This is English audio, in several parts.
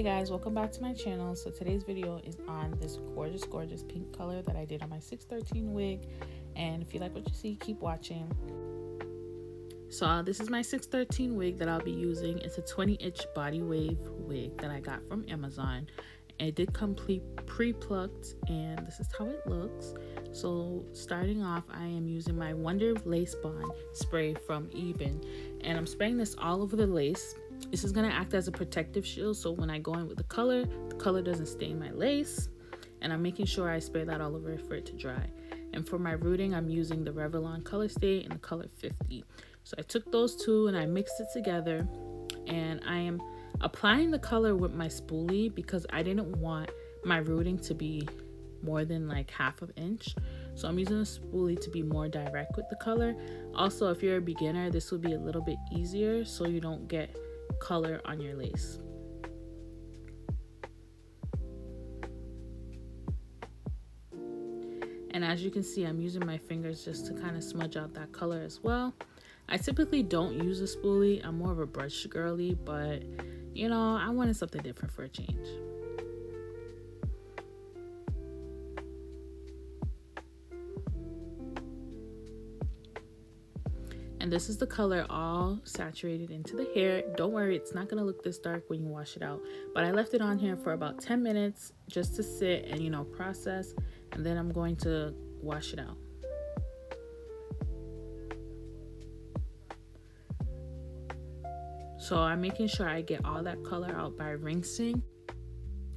Hey guys, welcome back to my channel. So today's video is on this gorgeous pink color that I did on my 613 wig, and if you like what you see, keep watching. So this is my 613 wig that I'll be using. It's a 20-inch body wave wig that I got from Amazon. It did come pre-plucked, and this is how it looks. So starting off, I am using my Wonder Lace Bond spray from Eben, and I'm spraying this all over the lace. This is going to act as a protective shield, so when I go in with the color doesn't stain my lace, and I'm making sure I spray that all over for it to dry. And for my rooting, I'm using the Revlon Color Stay in the color 50. So I took those two and I mixed it together, and I am applying the color with my spoolie because I didn't want my rooting to be more than like half an inch. So I'm using a spoolie to be more direct with the color. Also, if you're a beginner, this will be a little bit easier so you don't get color on your lace. And as you can see, I'm using my fingers just to kind of smudge out that color as well. I typically don't use a spoolie. I'm more of a brush girly, but you know, I wanted something different for a change. And this is the color all saturated into the hair. Don't worry, it's not gonna look this dark when you wash it out. But I left it on here for about 10 minutes just to sit and, you know, process. And then I'm going to wash it out. So I'm making sure I get all that color out by rinsing.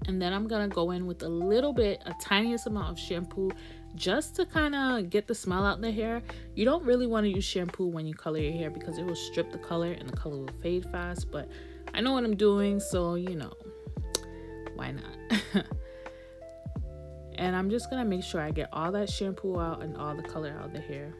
And then I'm gonna go in with a tiniest amount of shampoo just to kind of get the smell out in the hair. You don't really want to use shampoo when you color your hair because it will strip the color and the color will fade fast. But I know what I'm doing, so you know, why not? And I'm just gonna make sure I get all that shampoo out and all the color out of the hair.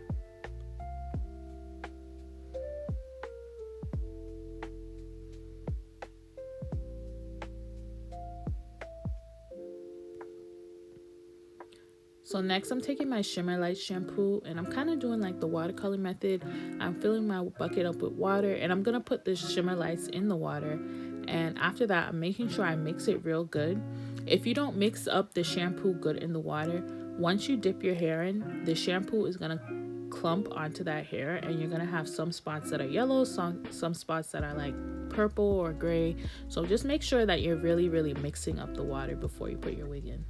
So next I'm taking my Shimmer Light shampoo, and I'm kind of doing like the watercolor method. I'm filling my bucket up with water, and I'm going to put the Shimmer Lights in the water. And after that, I'm making sure I mix it real good. If you don't mix up the shampoo good in the water, once you dip your hair in, the shampoo is going to clump onto that hair, and you're going to have some spots that are yellow, some spots that are like purple or gray. So just make sure that you're really mixing up the water before you put your wig in.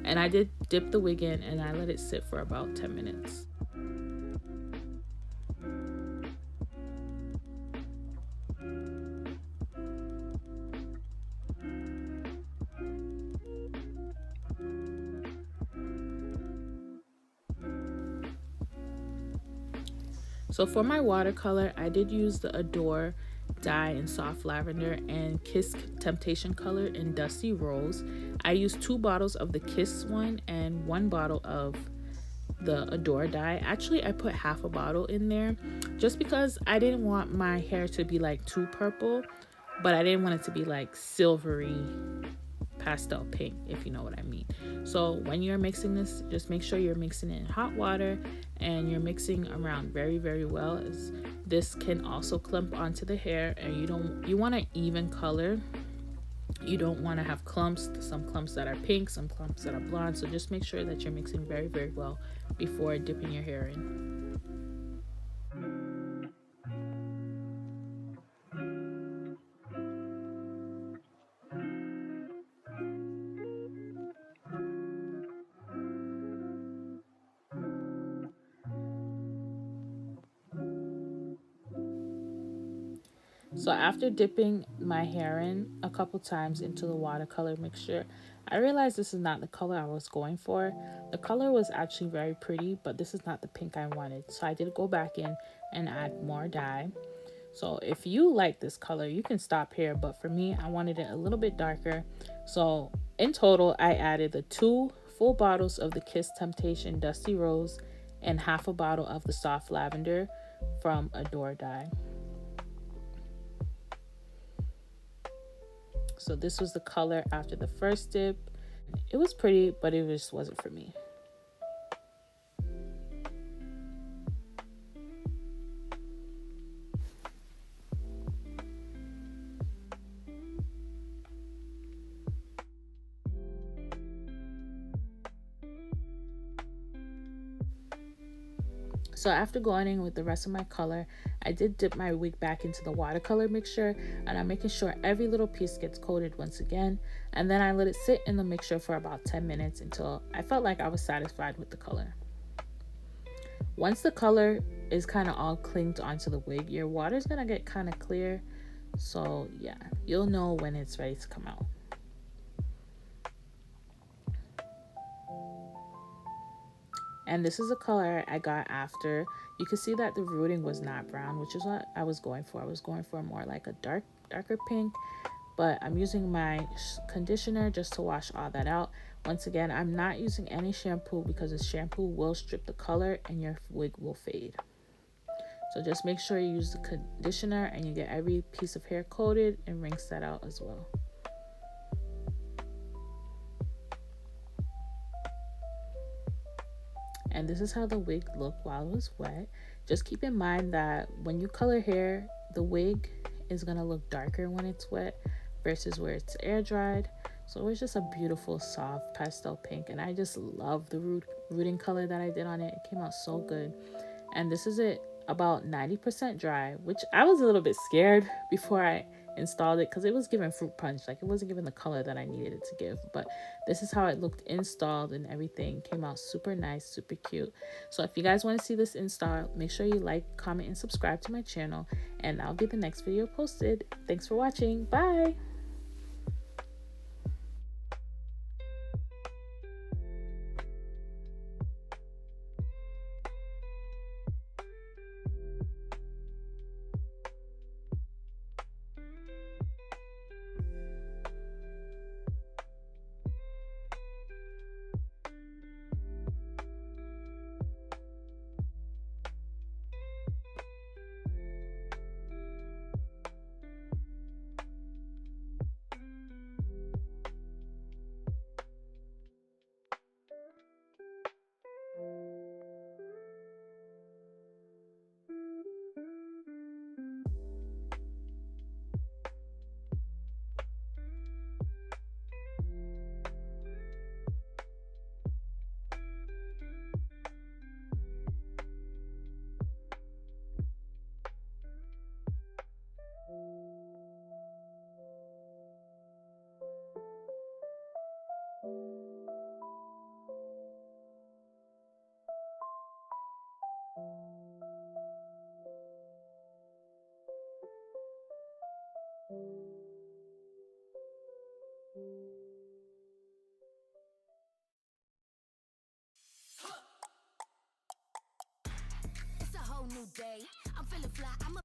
And I did dip the wig in, and I let it sit for about 10 minutes. So for my watercolor, I did use the Adore dye in Soft Lavender and Kiss Temptation color in Dusty Rose. I used 2 bottles of the Kiss one and 1 bottle of the Adore dye. Actually, I put half a bottle in there just because I didn't want my hair to be like too purple, but I didn't want it to be like silvery pastel pink, if you know what I mean. So when you're mixing this, just make sure you're mixing it in hot water and you're mixing around very well, as this can also clump onto the hair, and you want an even color. You don't want to have clumps, some clumps that are pink, some clumps that are blonde. So just make sure that you're mixing very well before dipping your hair in. So after dipping my hair in a couple times into the watercolor mixture, I realized this is not the color I was going for. The color was actually very pretty, but this is not the pink I wanted. So I did go back in and add more dye. So if you like this color, you can stop here, but for me, I wanted it a little bit darker. So in total, I added the 2 full bottles of the Kiss Temptation Dusty Rose and half a bottle of the Soft Lavender from Adore dye. So this was the color after the first dip. It was pretty, but it just wasn't for me. So after going in with the rest of my color, I did dip my wig back into the watercolor mixture, and I'm making sure every little piece gets coated once again. And then I let it sit in the mixture for about 10 minutes until I felt like I was satisfied with the color. Once the color is kind of all clinged onto the wig, your water is going to get kind of clear. So yeah, you'll know when it's ready to come out. And this is a color I got after. You can see that the rooting was not brown, which is what I was going for. I was going for more like a darker pink, but I'm using my conditioner just to wash all that out. Once again, I'm not using any shampoo because the shampoo will strip the color and your wig will fade. So just make sure you use the conditioner and you get every piece of hair coated and rinse that out as well. And this is how the wig looked while it was wet. Just keep in mind that when you color hair, the wig is going to look darker when it's wet versus where it's air dried. So it's just a beautiful soft pastel pink, and I just love the rooting color that I did on it. It came out so good. And this is it about 90% dry, which I was a little bit scared before I installed it because it was giving fruit punch. Like, it wasn't giving the color that I needed it to give. But this is how it looked installed, and everything came out super nice, super cute. So if you guys want to see this install, make sure you like, comment, and subscribe to my channel, and I'll get the next video posted. Thanks for watching. Bye. It's a whole new day. I'm feeling fly. I'm a